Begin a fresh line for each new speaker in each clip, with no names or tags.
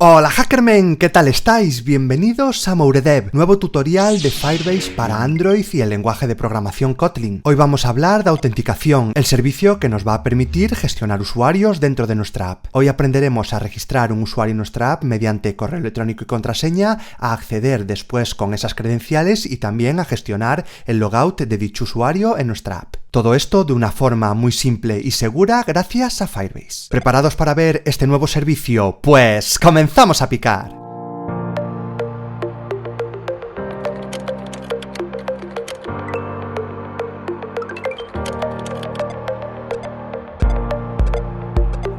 Hola Hackermen, ¿qué tal estáis? Bienvenidos a Mouredev, nuevo tutorial de Firebase para Android y el lenguaje de programación Kotlin. Hoy vamos a hablar de autenticación, el servicio que nos va a permitir gestionar usuarios dentro de nuestra app. Hoy aprenderemos a registrar un usuario en nuestra app mediante correo electrónico y contraseña, a acceder después con esas credenciales y también a gestionar el logout de dicho usuario en nuestra app. Todo esto de una forma muy simple y segura gracias a Firebase. ¿Preparados para ver este nuevo servicio? Pues ¡comenzamos a picar!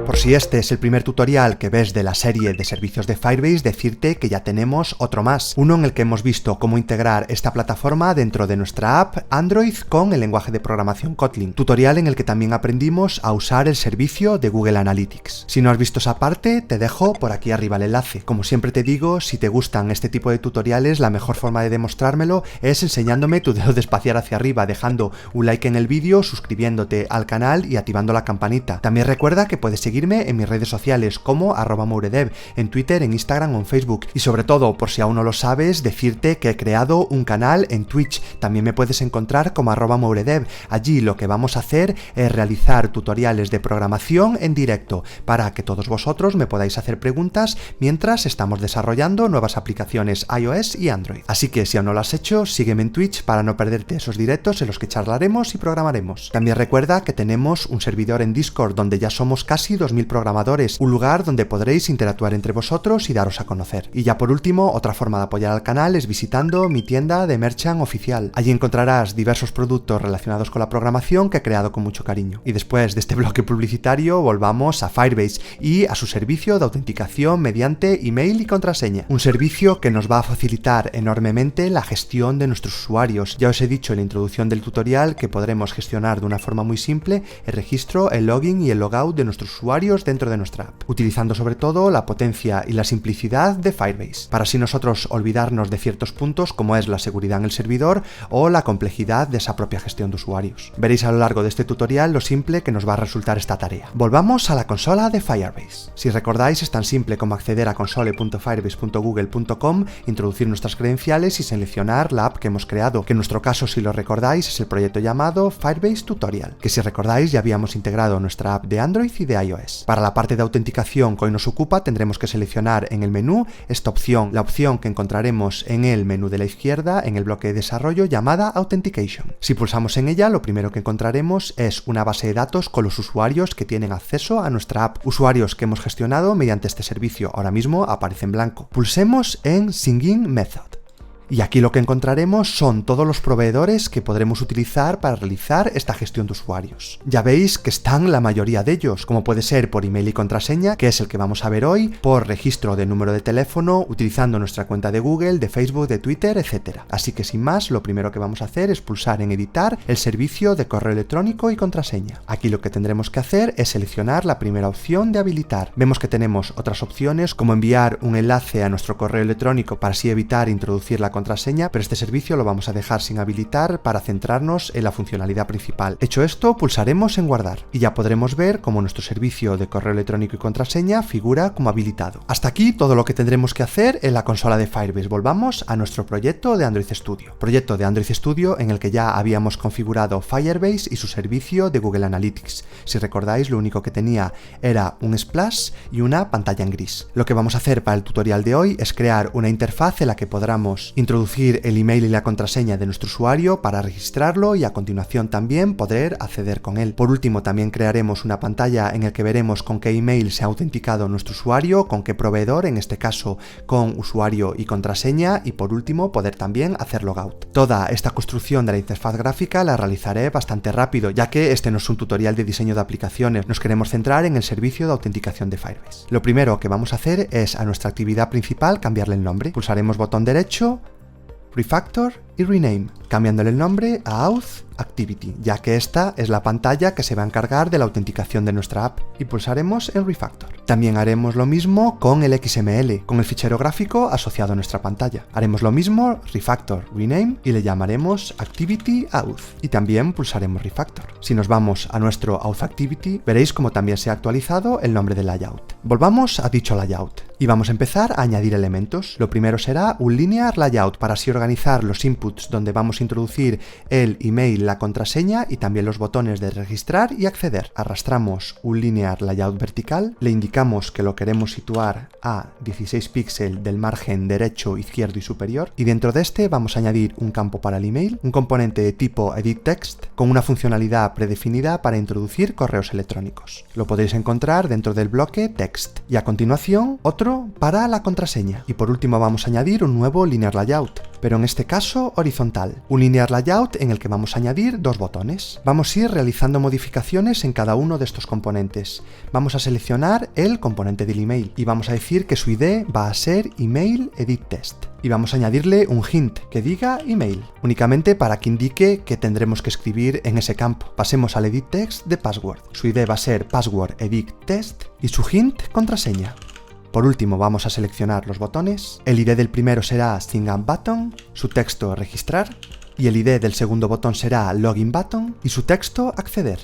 Por si este es el primer tutorial que ves de la serie de servicios de Firebase, decirte que ya tenemos otro más, uno en el que hemos visto cómo integrar esta plataforma dentro de nuestra app Android con el lenguaje de programación Kotlin, tutorial en el que también aprendimos a usar el servicio de Google Analytics. Si no has visto esa parte, te dejo por aquí arriba el enlace. Como siempre te digo, si te gustan este tipo de tutoriales, la mejor forma de demostrármelo es enseñándome tu dedo de espaciar hacia arriba, dejando un like en el vídeo, suscribiéndote al canal y activando la campanita. También recuerda que puedes seguirme en mis redes sociales como @mouredev, en Twitter, en Instagram o en Facebook. Y sobre todo, por si aún no lo sabes, decirte que he creado un canal en Twitch. También me puedes encontrar como @mouredev. Allí lo que vamos a hacer es realizar tutoriales de programación en directo para que todos vosotros me podáis hacer preguntas mientras estamos desarrollando nuevas aplicaciones iOS y Android. Así que si aún no lo has hecho, sígueme en Twitch para no perderte esos directos en los que charlaremos y programaremos. También recuerda que tenemos un servidor en Discord donde ya somos casi 2000 programadores, un lugar donde podréis interactuar entre vosotros y daros a conocer. Y ya por último, otra forma de apoyar al canal es visitando mi tienda de merchant oficial. Allí encontrarás diversos productos relacionados con la programación que he creado con mucho cariño. Y después de este bloque publicitario, volvamos a Firebase y a su servicio de autenticación mediante email y contraseña. Un servicio que nos va a facilitar enormemente la gestión de nuestros usuarios. Ya os he dicho en la introducción del tutorial que podremos gestionar de una forma muy simple el registro, el login y el logout de nuestros usuarios dentro de nuestra app, utilizando sobre todo la potencia y la simplicidad de Firebase, para así nosotros olvidarnos de ciertos puntos como es la seguridad en el servidor o la complejidad de esa propia gestión de usuarios. Veréis a lo largo de este tutorial lo simple que nos va a resultar esta tarea. Volvamos a la consola de Firebase. Si recordáis, es tan simple como acceder a console.firebase.google.com, introducir nuestras credenciales y seleccionar la app que hemos creado, que en nuestro caso, si lo recordáis, es el proyecto llamado Firebase Tutorial, que si recordáis ya habíamos integrado nuestra app de Android y de iOS. Para la parte de autenticación que hoy nos ocupa, tendremos que seleccionar en el menú esta opción, la opción que encontraremos en el menú de la izquierda en el bloque de desarrollo llamada Authentication. Si pulsamos en ella, lo primero que encontraremos es una base de datos con los usuarios que tienen acceso a nuestra app, usuarios que hemos gestionado mediante este servicio. Ahora mismo aparece en blanco. Pulsemos en Sign-in Method. Y aquí lo que encontraremos son todos los proveedores que podremos utilizar para realizar esta gestión de usuarios. Ya veis que están la mayoría de ellos, como puede ser por email y contraseña, que es el que vamos a ver hoy, por registro de número de teléfono, utilizando nuestra cuenta de Google, de Facebook, de Twitter, etc. Así que sin más, lo primero que vamos a hacer es pulsar en editar el servicio de correo electrónico y contraseña. Aquí lo que tendremos que hacer es seleccionar la primera opción de habilitar. Vemos que tenemos otras opciones como enviar un enlace a nuestro correo electrónico para así evitar introducir la contraseña, pero este servicio lo vamos a dejar sin habilitar para centrarnos en la funcionalidad principal. Hecho esto, pulsaremos en guardar y ya podremos ver cómo nuestro servicio de correo electrónico y contraseña figura como habilitado. Hasta aquí todo lo que tendremos que hacer en la consola de Firebase. Volvamos a nuestro proyecto de Android Studio. Proyecto de Android Studio en el que ya habíamos configurado Firebase y su servicio de Google Analytics. Si recordáis, lo único que tenía era un splash y una pantalla en gris. Lo que vamos a hacer para el tutorial de hoy es crear una interfaz en la que podamos introducir el email y la contraseña de nuestro usuario para registrarlo y a continuación también poder acceder con él. Por último, también crearemos una pantalla en la que veremos con qué email se ha autenticado nuestro usuario, con qué proveedor, en este caso con usuario y contraseña, y por último poder también hacer logout. Toda esta construcción de la interfaz gráfica la realizaré bastante rápido, ya que este no es un tutorial de diseño de aplicaciones, nos queremos centrar en el servicio de autenticación de Firebase. Lo primero que vamos a hacer es a nuestra actividad principal cambiarle el nombre. Pulsaremos botón derecho, Refactor y Rename, cambiándole el nombre a Auth Activity, ya que esta es la pantalla que se va a encargar de la autenticación de nuestra app, y pulsaremos en Refactor. También haremos lo mismo con el XML, con el fichero gráfico asociado a nuestra pantalla. Haremos lo mismo, Refactor, Rename, y le llamaremos Activity Auth, y también pulsaremos Refactor. Si nos vamos a nuestro Auth Activity, veréis como también se ha actualizado el nombre del layout. Volvamos a dicho layout, y vamos a empezar a añadir elementos. Lo primero será un linear layout para así organizar los inputs donde vamos a introducir el email, la contraseña y también los botones de registrar y acceder. Arrastramos un linear layout vertical, le indicamos que lo queremos situar a 16 píxeles del margen derecho, izquierdo y superior, y dentro de este vamos a añadir un campo para el email, un componente de tipo edit text con una funcionalidad predefinida para introducir correos electrónicos. Lo podéis encontrar dentro del bloque text, y a continuación otro para la contraseña, y por último vamos a añadir un nuevo linear layout, pero en este caso horizontal, un linear layout en el que vamos a añadir dos botones. Vamos a ir realizando modificaciones en cada uno de estos componentes. Vamos a seleccionar el componente del email y vamos a decir que su ID va a ser email edit test. Y vamos a añadirle un hint que diga email, únicamente para que indique que tendremos que escribir en ese campo. Pasemos al edit text de password. Su ID va a ser password edit test y su hint contraseña. Por último vamos a seleccionar los botones. El ID del primero será Sign Up Button, su texto registrar, y el ID del segundo botón será Login Button y su texto acceder.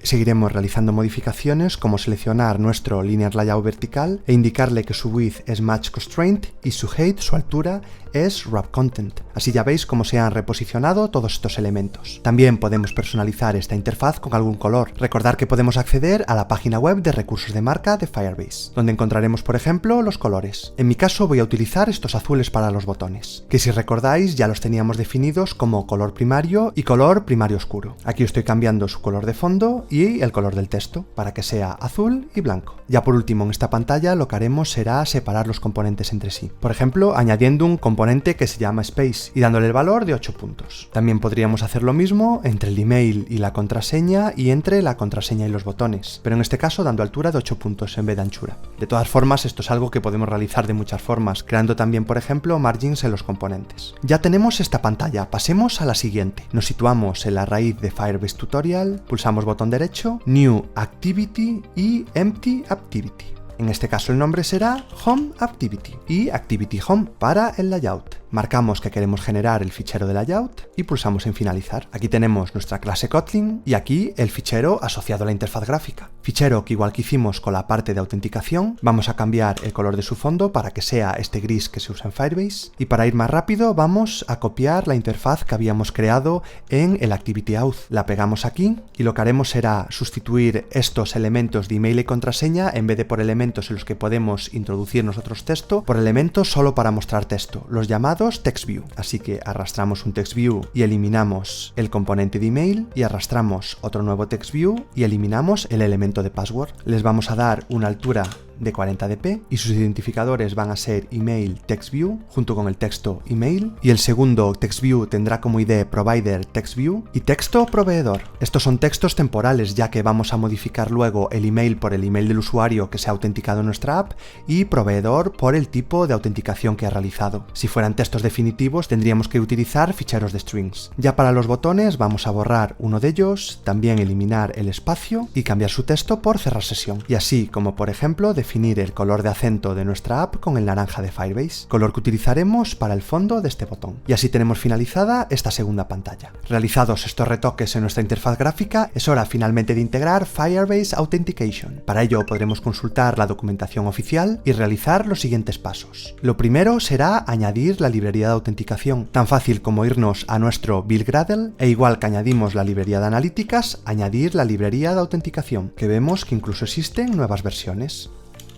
Seguiremos realizando modificaciones como seleccionar nuestro linear layout vertical e indicarle que su width es match constraint y su height, su altura, es wrap content. Así ya veis cómo se han reposicionado todos estos elementos. También podemos personalizar esta interfaz con algún color. Recordad que podemos acceder a la página web de recursos de marca de Firebase, donde encontraremos por ejemplo los colores. En mi caso voy a utilizar estos azules para los botones, que si recordáis ya los teníamos definidos como color primario y color primario oscuro. Aquí estoy cambiando su color de fondo y el color del texto para que sea azul y blanco. Ya por último en esta pantalla lo que haremos será separar los componentes entre sí. Por ejemplo, añadiendo un componente que se llama Space y dándole el valor de 8 puntos. También podríamos hacer lo mismo entre el email y la contraseña y entre la contraseña y los botones, pero en este caso dando altura de 8 puntos en vez de anchura. De todas formas, esto es algo que podemos realizar de muchas formas, creando también, por ejemplo, margins en los componentes. Ya tenemos esta pantalla, pasemos a la siguiente. Nos situamos en la raíz de Firebase Tutorial, pulsamos botón derecho, New Activity y Empty Activity. En este caso el nombre será Home Activity y Activity Home para el layout. Marcamos que queremos generar el fichero de layout y pulsamos en finalizar. Aquí tenemos nuestra clase Kotlin y aquí el fichero asociado a la interfaz gráfica. Fichero que igual que hicimos con la parte de autenticación, vamos a cambiar el color de su fondo para que sea este gris que se usa en Firebase, y para ir más rápido vamos a copiar la interfaz que habíamos creado en el Activity Auth. La pegamos aquí y lo que haremos será sustituir estos elementos de email y contraseña, en vez de por elementos en los que podemos introducir nosotros texto, por elementos solo para mostrar texto, los llamados TextView. Así que arrastramos un TextView y eliminamos el componente de email, y arrastramos otro nuevo TextView y eliminamos el elemento de password. Les vamos a dar una altura de 40 dp y sus identificadores van a ser email TextView junto con el texto email, y el segundo TextView tendrá como ID provider TextView y texto proveedor. Estos son textos temporales, ya que vamos a modificar luego el email por el email del usuario que se ha autenticado en nuestra app y proveedor por el tipo de autenticación que ha realizado. Si fueran textos definitivos tendríamos que utilizar ficheros de strings. Ya para los botones vamos a borrar uno de ellos, también eliminar el espacio y cambiar su texto por cerrar sesión, y así como por ejemplo definir el color de acento de nuestra app con el naranja de Firebase, color que utilizaremos para el fondo de este botón. Y así tenemos finalizada esta segunda pantalla. Realizados estos retoques en nuestra interfaz gráfica, es hora finalmente de integrar Firebase Authentication. Para ello podremos consultar la documentación oficial y realizar los siguientes pasos. Lo primero será añadir la librería de autenticación, tan fácil como irnos a nuestro build Gradle e igual que añadimos la librería de analíticas, añadir la librería de autenticación, que vemos que incluso existen nuevas versiones.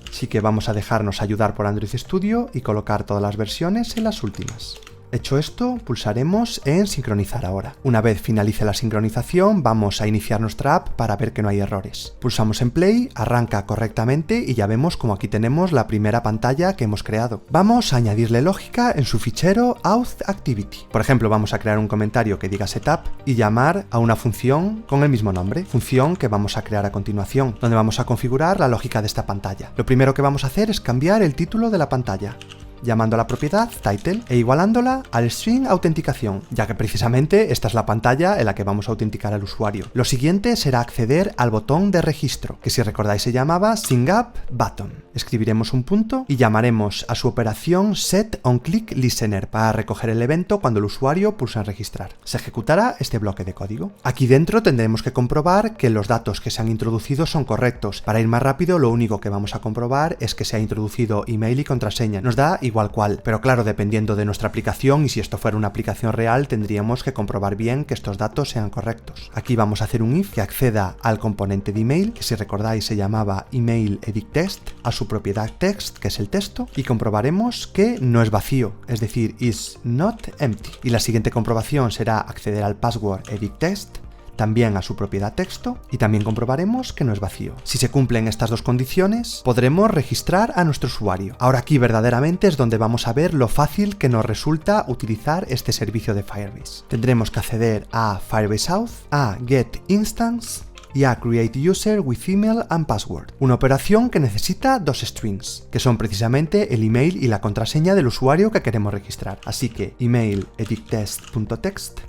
Así que vamos a dejarnos ayudar por Android Studio y colocar todas las versiones en las últimas. Hecho esto, pulsaremos en sincronizar ahora. Una vez finalice la sincronización, vamos a iniciar nuestra app para ver que no hay errores. Pulsamos en play, arranca correctamente y ya vemos como aquí tenemos la primera pantalla que hemos creado. Vamos a añadirle lógica en su fichero Auth Activity. Por ejemplo, vamos a crear un comentario que diga setup y llamar a una función con el mismo nombre, función que vamos a crear a continuación, donde vamos a configurar la lógica de esta pantalla. Lo primero que vamos a hacer es cambiar el título de la pantalla. llamando a la propiedad title e igualándola al string autenticación, ya que precisamente esta es la pantalla en la que vamos a autenticar al usuario. Lo siguiente será acceder al botón de registro, que si recordáis se llamaba SyncUp-Button. Escribiremos un punto y llamaremos a su operación setOnClickListener para recoger el evento cuando el usuario pulsa en registrar. Se ejecutará este bloque de código. Aquí dentro tendremos que comprobar que los datos que se han introducido son correctos. Para ir más rápido, lo único que vamos a comprobar es que se ha introducido email y contraseña. Nos da igual cuál, pero claro, dependiendo de nuestra aplicación, y si esto fuera una aplicación real, tendríamos que comprobar bien que estos datos sean correctos. Aquí vamos a hacer un if que acceda al componente de email, que si recordáis se llamaba email edit text, a su propiedad text, que es el texto, y comprobaremos que no es vacío, es decir, is not empty. Y la siguiente comprobación será acceder al password edit text, también a su propiedad texto, y también comprobaremos que no es vacío. Si se cumplen estas dos condiciones, podremos registrar a nuestro usuario. Ahora aquí verdaderamente es donde vamos a ver lo fácil que nos resulta utilizar este servicio de Firebase. Tendremos que acceder a Firebase Auth, a Get Instance y a Create User with Email and Password, una operación que necesita dos strings, que son precisamente el email y la contraseña del usuario que queremos registrar. Así que email editTest.text,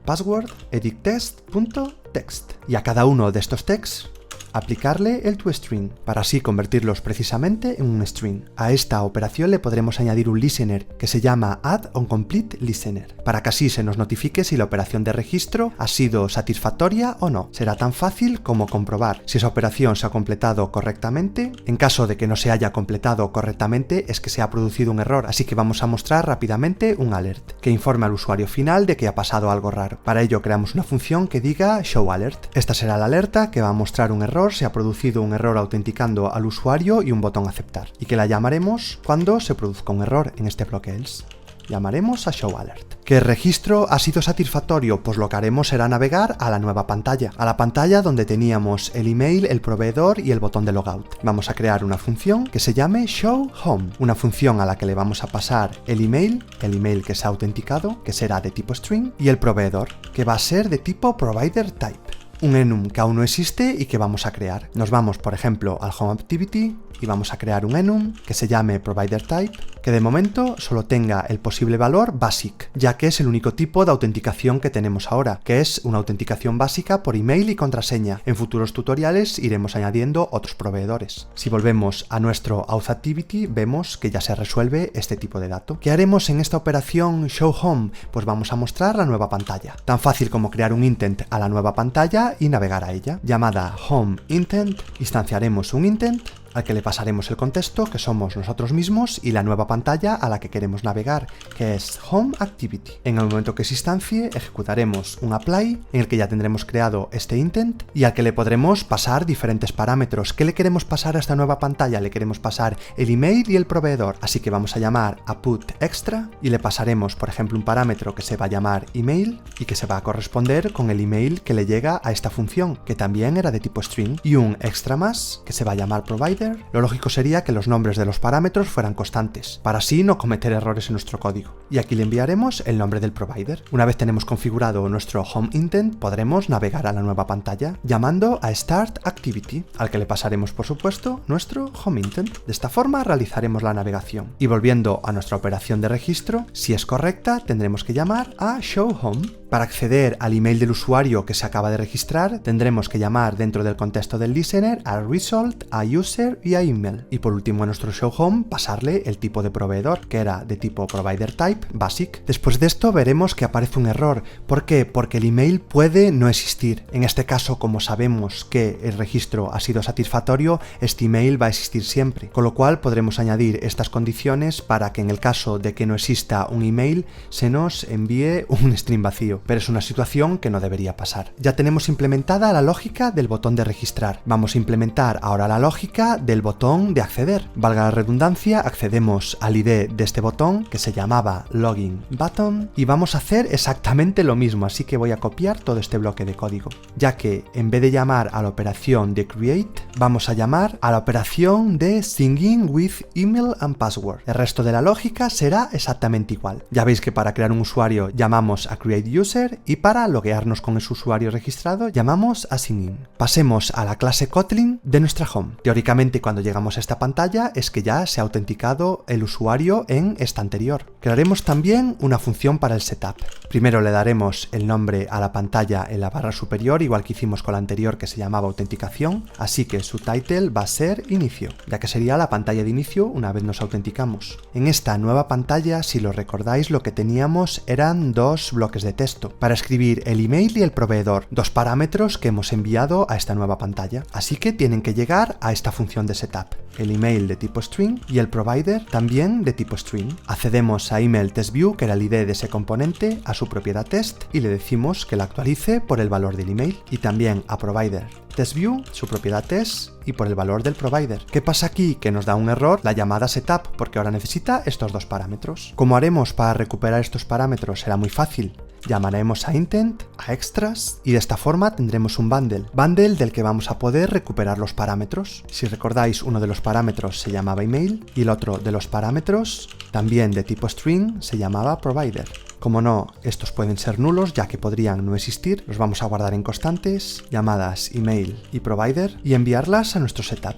password editTest.text, y a cada uno de estos texts aplicarle el toString, para así convertirlos precisamente en un string. A esta operación le podremos añadir un listener que se llama addOnCompleteListener, para que así se nos notifique si la operación de registro ha sido satisfactoria o no. Será tan fácil como comprobar si esa operación se ha completado correctamente. En caso de que no se haya completado correctamente, es que se ha producido un error, así que vamos a mostrar rápidamente un alert que informe al usuario final de que ha pasado algo raro. Para ello creamos una función que diga showAlert. Esta será la alerta que va a mostrar un error, se ha producido un error autenticando al usuario y un botón aceptar, y que la llamaremos cuando se produzca un error en este bloque else. Llamaremos a showAlert. ¿Que el registro ha sido satisfactorio? Pues lo que haremos será navegar a la nueva pantalla, a la pantalla donde teníamos el email, el proveedor y el botón de logout. Vamos a crear una función que se llame showHome, una función a la que le vamos a pasar el email que se ha autenticado, que será de tipo string, y el proveedor, que va a ser de tipo provider_type. Un enum que aún no existe y que vamos a crear. Nos vamos, por ejemplo, al Home Activity y vamos a crear un enum que se llame provider_type, que de momento solo tenga el posible valor basic, ya que es el único tipo de autenticación que tenemos ahora, que es una autenticación básica por email y contraseña. En futuros tutoriales iremos añadiendo otros proveedores. Si volvemos a nuestro Auth Activity, vemos que ya se resuelve este tipo de dato. ¿Qué haremos en esta operación showHome? Pues vamos a mostrar la nueva pantalla. Tan fácil como crear un intent a la nueva pantalla y navegar a ella. Llamada homeIntent, instanciaremos un intent al que le pasaremos el contexto, que somos nosotros mismos, y la nueva pantalla a la que queremos navegar, que es Home Activity. En el momento que se instancie, ejecutaremos un apply en el que ya tendremos creado este intent y al que le podremos pasar diferentes parámetros. ¿Qué le queremos pasar a esta nueva pantalla? Le queremos pasar el email y el proveedor, así que vamos a llamar a putExtra y le pasaremos, por ejemplo, un parámetro que se va a llamar email y que se va a corresponder con el email que le llega a esta función, que también era de tipo string, y un extra más que se va a llamar provider. Lo lógico sería que los nombres de los parámetros fueran constantes, para así no cometer errores en nuestro código. Y aquí le enviaremos el nombre del provider. Una vez tenemos configurado nuestro home intent, podremos navegar a la nueva pantalla llamando a start activity, al que le pasaremos por supuesto nuestro home intent. De esta forma realizaremos la navegación. Y volviendo a nuestra operación de registro, si es correcta, tendremos que llamar a show home. Para acceder al email del usuario que se acaba de registrar, tendremos que llamar dentro del contexto del listener a result, a user y a email. Y por último, a nuestro showHome pasarle el tipo de proveedor, que era de tipo provider_type basic. Después de esto veremos que aparece un error. ¿Por qué? Porque el email puede no existir. En este caso, como sabemos que el registro ha sido satisfactorio, este email va a existir siempre. Con lo cual podremos añadir estas condiciones para que en el caso de que no exista un email, se nos envíe un string vacío. Pero es una situación que no debería pasar. Ya tenemos implementada la lógica del botón de registrar. Vamos a implementar ahora la lógica del botón de acceder. Valga la redundancia, accedemos al ID de este botón que se llamaba Login Button y vamos a hacer exactamente lo mismo, así que voy a copiar todo este bloque de código, ya que en vez de llamar a la operación de create, vamos a llamar a la operación de Syncing with Email and Password. El resto de la lógica será exactamente igual. Ya veis que para crear un usuario llamamos a create user user y para loguearnos con ese usuario registrado llamamos a sign-in. Pasemos a la clase Kotlin de nuestra home. Teóricamente cuando llegamos a esta pantalla es que ya se ha autenticado el usuario en esta anterior. Crearemos también una función para el setup. Primero le daremos el nombre a la pantalla en la barra superior, igual que hicimos con la anterior que se llamaba autenticación, así que su title va a ser inicio, ya que sería la pantalla de inicio una vez nos autenticamos. En esta nueva pantalla, si lo recordáis, lo que teníamos eran dos bloques de texto para escribir el email y el proveedor, dos parámetros que hemos enviado a esta nueva pantalla, así que tienen que llegar a esta función de setup, el email de tipo string y el provider también de tipo string. Accedemos a email test_view, que era el ID de ese componente, a su propiedad test y le decimos que la actualice por el valor del email, y también a provider test_view, su propiedad test y por el valor del provider. ¿Qué pasa aquí? Que nos da un error la llamada setup, porque ahora necesita estos dos parámetros. ¿Cómo haremos para recuperar estos parámetros? Será muy fácil. Llamaremos a intent, a extras, y de esta forma tendremos un bundle del que vamos a poder recuperar los parámetros. Si recordáis, uno de los parámetros se llamaba email y el otro de los parámetros, también de tipo string, se llamaba provider. Como no, estos pueden ser nulos, ya que podrían no existir, los vamos a guardar en constantes, llamadas email y provider, y enviarlas a nuestro setup.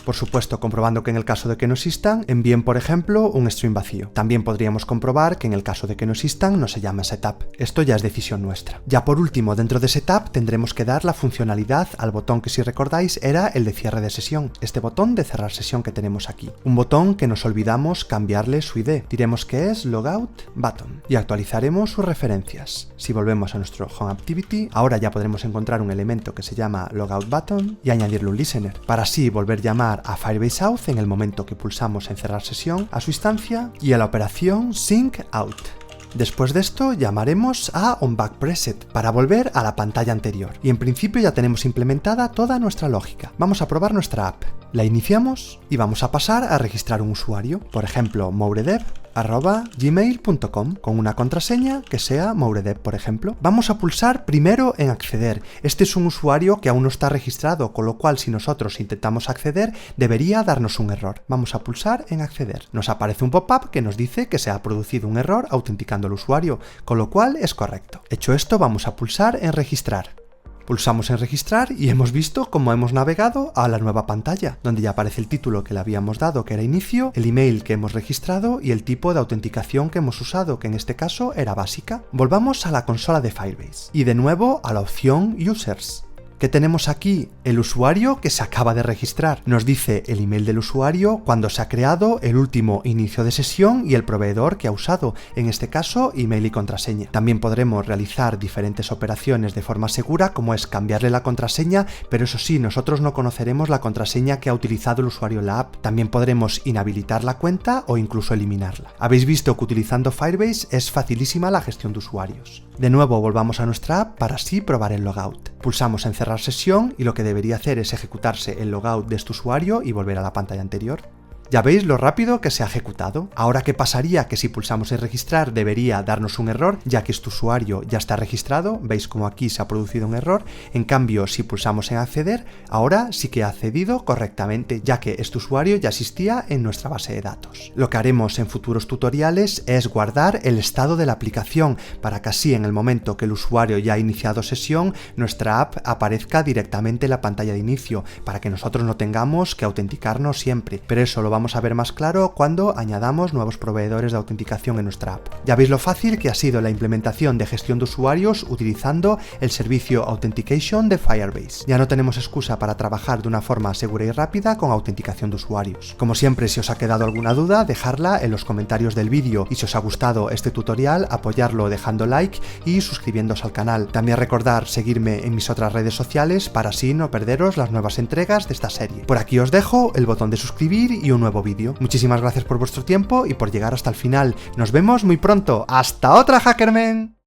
Por supuesto, comprobando que en el caso de que no existan, envíen por ejemplo un string vacío. También podríamos comprobar que en el caso de que no existan no se llama setup. Esto ya es decisión nuestra. Ya por último, dentro de setup tendremos que dar la funcionalidad al botón que, si recordáis, era el de cierre de sesión. Este botón de cerrar sesión que tenemos aquí. Un botón que nos olvidamos cambiarle su ID. Diremos que es logout button y actualizaremos sus referencias. Si volvemos a nuestro home activity, ahora ya podremos encontrar un elemento que se llama logout button y añadirle un listener, para así volver a llamar a Firebase Auth en el momento que pulsamos en cerrar sesión a su instancia y a la operación sync out. Después de esto llamaremos a onBackPreset para volver a la pantalla anterior, y en principio ya tenemos implementada toda nuestra lógica. Vamos a probar nuestra app. La iniciamos y vamos a pasar a registrar un usuario, por ejemplo mouredev@gmail.com, con una contraseña que sea mouredev, por ejemplo. Vamos a pulsar primero en acceder. Este es un usuario que aún no está registrado, con lo cual si nosotros intentamos acceder debería darnos un error. Vamos a pulsar en acceder. Nos aparece un pop-up que nos dice que se ha producido un error autenticando al usuario, con lo cual es correcto. Hecho esto, vamos a pulsar en registrar. Pulsamos en registrar y hemos visto cómo hemos navegado a la nueva pantalla, donde ya aparece el título que le habíamos dado, que era inicio, el email que hemos registrado y el tipo de autenticación que hemos usado, que en este caso era básica. Volvamos a la consola de Firebase y de nuevo a la opción Users. ¿Qué tenemos aquí? El usuario que se acaba de registrar. Nos dice el email del usuario, cuando se ha creado, el último inicio de sesión y el proveedor que ha usado, en este caso email y contraseña. También podremos realizar diferentes operaciones de forma segura, como es cambiarle la contraseña, pero eso sí, nosotros no conoceremos la contraseña que ha utilizado el usuario en la app. También podremos inhabilitar la cuenta o incluso eliminarla. Habéis visto que utilizando Firebase es facilísima la gestión de usuarios. De nuevo volvamos a nuestra app para así probar el logout. Pulsamos en cerrar sesión y lo que debería hacer es ejecutarse el logout de este usuario y volver a la pantalla anterior. Ya veis lo rápido que se ha ejecutado. Ahora, ¿qué pasaría? Que si pulsamos en registrar debería darnos un error, ya que este usuario ya está registrado. Veis como aquí se ha producido un error. En cambio, si pulsamos en acceder, ahora sí que ha accedido correctamente, ya que este usuario ya existía en nuestra base de datos. Lo que haremos en futuros tutoriales es guardar el estado de la aplicación, para que así en el momento que el usuario ya ha iniciado sesión, nuestra app aparezca directamente en la pantalla de inicio, para que nosotros no tengamos que autenticarnos siempre. Pero eso lo vamos a ver más claro cuando añadamos nuevos proveedores de autenticación en nuestra app. Ya veis lo fácil que ha sido la implementación de gestión de usuarios utilizando el servicio Authentication de Firebase. Ya no tenemos excusa para trabajar de una forma segura y rápida con autenticación de usuarios. Como siempre, si os ha quedado alguna duda, dejadla en los comentarios del vídeo, y si os ha gustado este tutorial, apoyarlo dejando like y suscribiéndose al canal. También recordar seguirme en mis otras redes sociales para así no perderos las nuevas entregas de esta serie. Por aquí os dejo el botón de suscribir y un nuevo vídeo. Muchísimas gracias por vuestro tiempo y por llegar hasta el final. Nos vemos muy pronto. ¡Hasta otra, Hackermen!